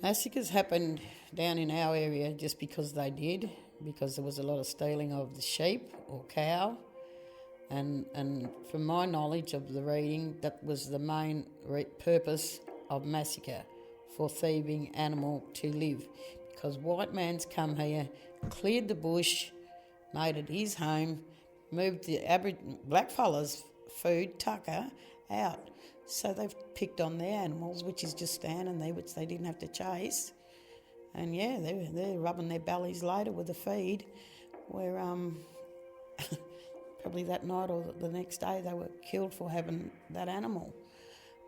Massacres happened down in our area just because they did, because there was a lot of stealing of the sheep or cow. And from my knowledge of the reading, that was the main purpose of massacre, for thieving animal to live. Because white man's come here, cleared the bush, made it his home, moved the black fellas' food, tucker, out. So they've picked on their animals, which is just standing there, which they didn't have to chase. And yeah, they're rubbing their bellies later with the feed, where probably that night or the next day they were killed for having that animal.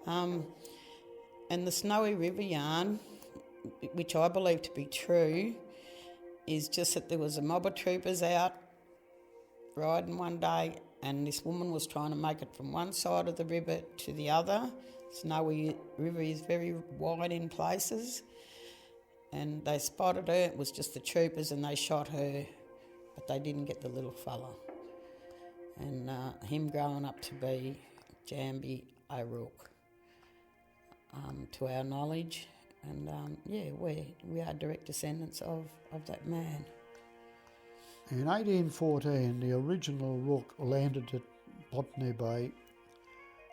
And the Snowy River yarn, which I believe to be true, is just that there was a mob of troopers out riding one day, and this woman was trying to make it from one side of the river to the other. Snowy River is very wide in places, and they spotted her. It was just the troopers, and they shot her, but they didn't get the little fella. And him growing up to be Jambi O'Rourke, to our knowledge. And we are direct descendants of that man. In 1814, the original O'Rourke landed at Botany Bay.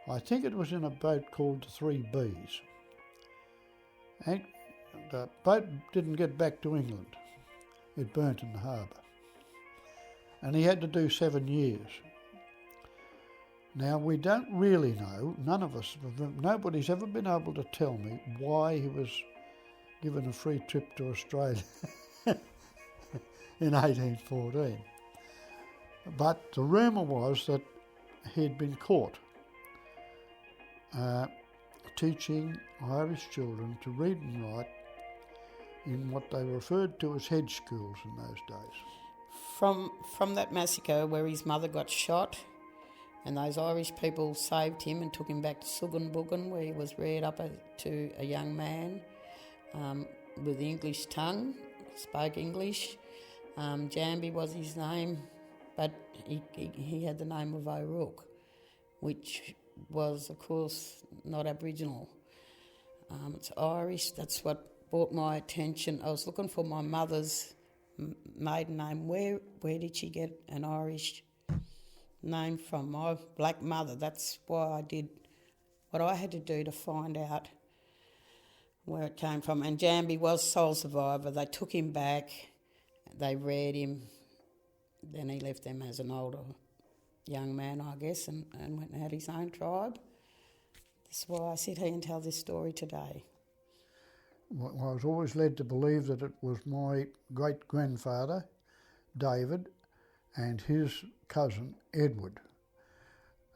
I think it was in a boat called the Three Bs. And the boat didn't get back to England. It burnt in the harbour. And he had to do 7 years. Now, we don't really know, none of us, nobody's ever been able to tell me why he was given a free trip to Australia in 1814. But the rumour was that he'd been caught teaching Irish children to read and write in what they referred to as hedge schools in those days. From that massacre where his mother got shot, and those Irish people saved him and took him back to Sugan where he was reared up to a young man with the English tongue, spoke English. Jambi was his name, but he had the name of O'Rourke, which was, of course, not Aboriginal. It's Irish. That's what brought my attention. I was looking for my mother's maiden name. Where did she get an Irish name from? My black mother. That's why I did what I had to do to find out where it came from. And Jambi was sole survivor. They took him back, they reared him, then he left them as an older young man, I guess, and went and had his own tribe. That's why I sit here and tell this story today. Well, I was always led to believe that it was my great-grandfather, David, and his cousin, Edward,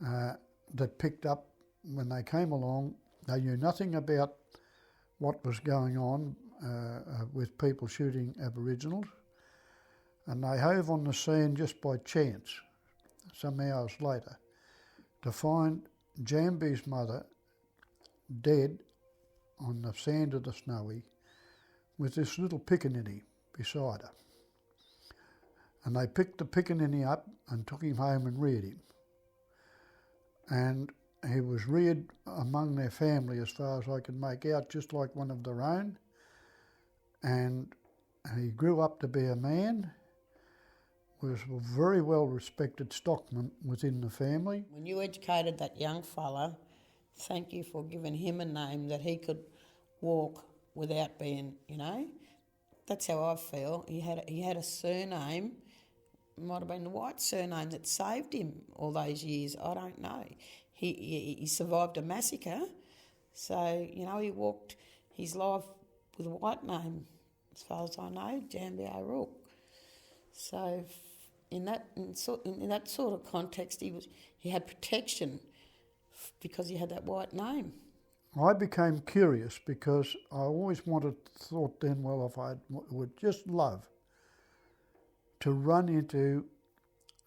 that picked up when they came along. They knew nothing about what was going on with people shooting Aboriginals, and they hove on the scene just by chance, some hours later, to find Jambi's mother dead on the sand of the Snowy with this little pickaninny beside her. And they picked the pickaninny up and took him home and reared him. And he was reared among their family as far as I can make out, just like one of their own. And he grew up to be a man, was a very well respected stockman within the family. When you educated that young fella, thank you for giving him a name that he could walk without being, That's how I feel. He had a surname. Might have been the white surname that saved him all those years. I don't know. He survived a massacre, so he walked his life with a white name, as far as I know, Jambi O'Rourke. So in that sort of context, he had protection because he had that white name. I became curious because I always thought then, well, if I would just love to run into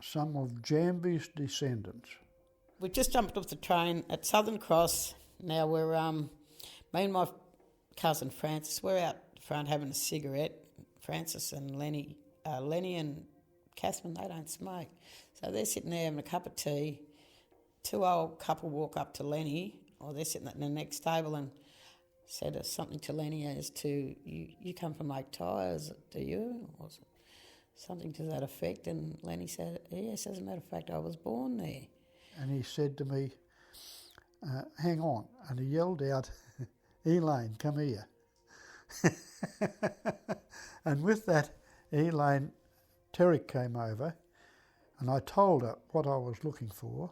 some of Jambi's descendants. We just jumped off the train at Southern Cross. Now we're, me and my cousin Francis, we're out front having a cigarette. Francis and Lenny and Catherine, they don't smoke. So they're sitting there having a cup of tea. Two old couple walk up to Lenny, or they're sitting in the next table, and said something to Lenny as to, you come from Lake Tyres, do you? Or something to that effect. And Lenny said, yes, as a matter of fact, I was born there. And he said to me, hang on. And he yelled out, Elaine, come here. And with that, Elaine, Terrick came over, and I told her what I was looking for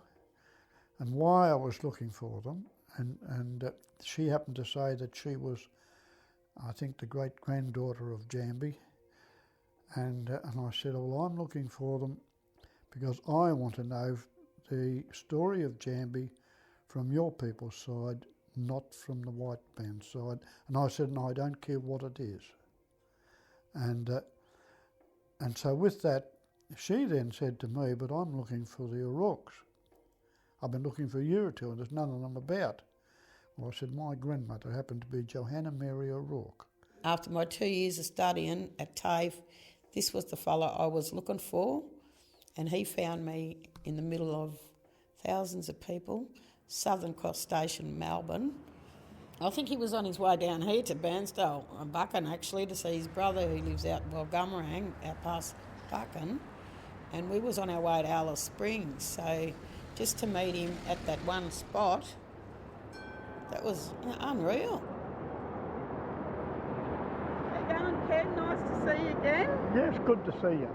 and why I was looking for them. And she happened to say that she was, I think, the great-granddaughter of Jambi. And I said, well, I'm looking for them because I want to know the story of Jambi from your people's side, not from the white man's side. And I said, no, I don't care what it is. And so with that, she then said to me, but I'm looking for the O'Rourkes. I've been looking for a year or two and there's none of them about. Well, I said, my grandmother happened to be Johanna Mary O'Rourke. After my 2 years of studying at TAFE, this was the fellow I was looking for, and he found me in the middle of thousands of people, Southern Cross Station, Melbourne. I think he was on his way down here to Bairnsdale, Buchan actually, to see his brother who lives out in Walgummerang, out past Buchan, and we was on our way to Alice Springs, so just to meet him at that one spot, that was unreal. How you going, Ken? Nice to see you again. Yes, good to see you.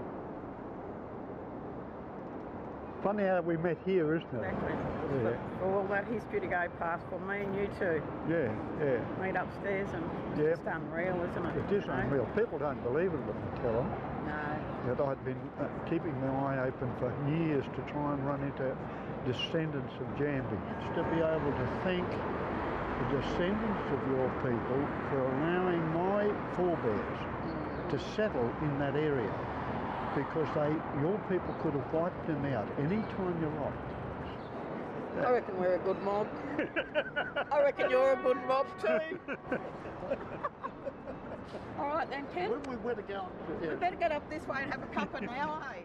Funny how we met here, isn't it? Exactly. Yeah. For all that history to go past for me and you two. Yeah. Meet upstairs and it's just unreal, isn't it? It is unreal. People don't believe it when you tell them. No. That I'd been keeping my eye open for years to try and run into descendants of Jambi. Just to be able to thank the descendants of your people for allowing my forebears to settle in that area, because your people could have wiped them out any time you liked. I reckon we're a good mob. I reckon you're a good mob too. All right then, Ken. Where we better go? We better get up this way and have a cuppa now, eh?